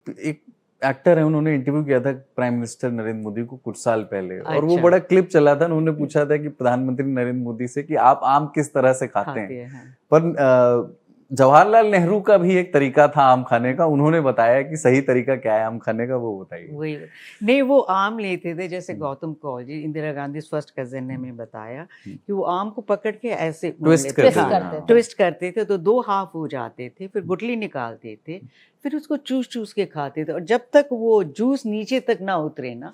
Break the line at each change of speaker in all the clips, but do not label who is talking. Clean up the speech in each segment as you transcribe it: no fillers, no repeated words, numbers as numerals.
एक एक्टर है, उन्होंने इंटरव्यू किया था प्राइम मिनिस्टर नरेंद्र मोदी को कुछ साल पहले, और वो
अच्छा।
बड़ा क्लिप चला था। उन्होंने पूछा था कि प्रधानमंत्री नरेंद्र मोदी से कि आप आम किस तरह से खाते हैं।
हाँ।
पर जवाहरलाल नेहरू का भी एक तरीका था आम खाने का, उन्होंने बताया कि सही तरीका क्या है आम खाने का, वो बताइए।
वही नहीं, वो आम लेते थे जैसे गौतम कौर जी, इंदिरा गांधी फर्स्ट कजिन ने हमें बताया कि वो आम को पकड़ के ऐसे
ट्विस्ट
ट्विस्ट करते थे तो 2 हाफ हो जाते थे, फिर गुठली निकालते थे, फिर उसको चूस चूस के खाते थे, और जब तक वो जूस नीचे तक ना उतरे ना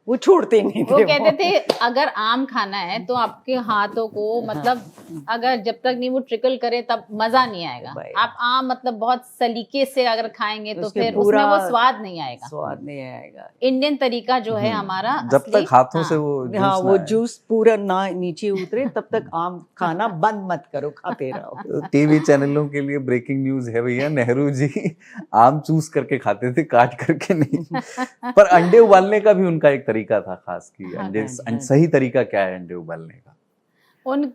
वो छोड़ते नहीं थे।
वो कहते थे अगर आम खाना है तो आपके हाथों को मतलब अगर जब तक नहीं वो ट्रिकल करे तब मजा नहीं आएगा। आप आम मतलब बहुत सलीके से अगर खाएंगे तो फिर उसमें वो स्वाद नहीं आएगा। इंडियन तरीका जो है हमारा,
जब तक हाथों से वो
जूस पूरा ना नीचे उतरे तब तक आम खाना बंद मत करो, खाते रहो।
टीवी चैनलों के लिए ब्रेकिंग न्यूज है भैया, नेहरू जी आम चूस करके खाते थे, काट करके नहीं। पर अंडे उबालने का भी उनका एक तरीका था खास की। अंडे सही तरीका क्या है अंडे उबालने का?
उन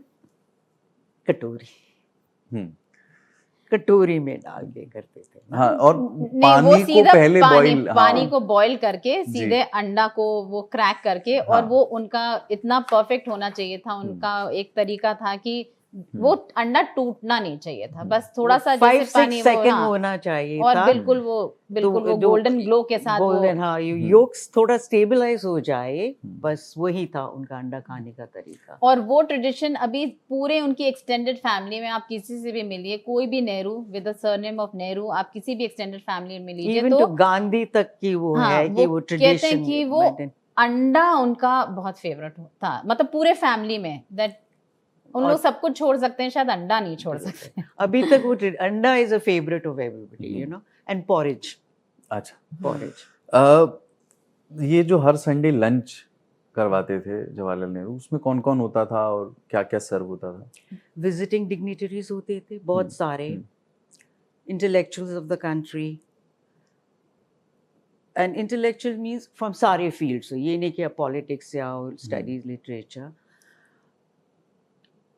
कटोरी में डाल के करते थे।
हाँ, और पानी को पहले
पानी को बॉईल करके सीधे अंडा को वो क्रैक करके, और वो उनका इतना परफेक्ट होना चाहिए था। उनका एक तरीका था कि वो अंडा टूटना नहीं चाहिए था, बस थोड़ा सा जैसे पानी
सेकंड होना चाहिए
और
था,
बिल्कुल वो गोल्डन ग्लो के साथ
योक्स थोड़ा स्टेबलाइज हो जाए, बस वही था उनका अंडा खाने का तरीका।
और वो ट्रेडिशन अभी पूरे उनकी एक्सटेंडेड फैमिली में आप किसी से भी मिलिए, कोई भी Nehru with the surname of Nehru, आप किसी भी एक्सटेंडेड फैमिली में मिलिए तो
गांधी तक की वो है कि वो ट्रेडिशन
कहते हैं कि वो अंडा उनका बहुत फेवरेट था, मतलब पूरे फैमिली में दैट उन लोग सब कुछ छोड़ सकते हैं, शायद अंडा नहीं छोड़ सकते।
अभी तक वो अंडा is a favourite of everybody, you know, and porridge.
अच्छा,
पॉरेज।
ये जो हर संडे लंच करवाते थे जवाहरलाल नेहरू, उसमें कौन कौन होता था और क्या क्या सर्व होता था?
विजिटिंग डिग्निटरीज होते थे बहुत सारे, intellectuals of the country, and intellectual means from सारे फील्ड्स, ये नहीं कि पॉलिटिक्स या स्टडीज लिटरेचर,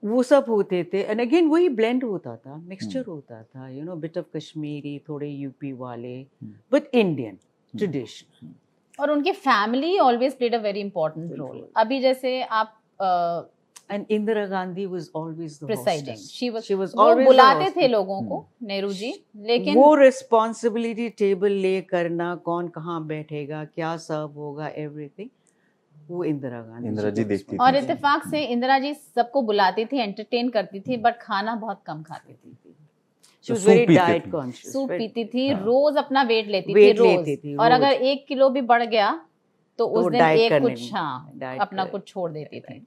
वो सब होते थे। एंड अगेन वही ब्लेंड होता था, मिक्सचर होता था, you know, bit of Kashmiri, थोड़े यूपी वाले, बट इंडियन ट्रेडिशन।
और उनकी family always played a very important role. अभी जैसे आप
and Indira Gandhi was always the
presiding, she was
वो
बुलाते थे लोगों को नेहरू जी, लेकिन
वो रिस्पॉन्सिबिलिटी टेबल ले करना, कौन कहाँ बैठेगा, क्या सर्व होगा, एवरीथिंग वो इंदिरा
जी देखती थी।
और इत्तेफाक से इंदिरा जी सबको बुलाती थी, एंटरटेन करती थी, बट खाना बहुत कम खाती थी।
She was very diet conscious.
Soup पीती थी, रोज अपना वेट लेती थी रोज, और अगर 1 किलो भी बढ़ गया तो उस दिन एक कुछ अपना कुछ छोड़ देती थी।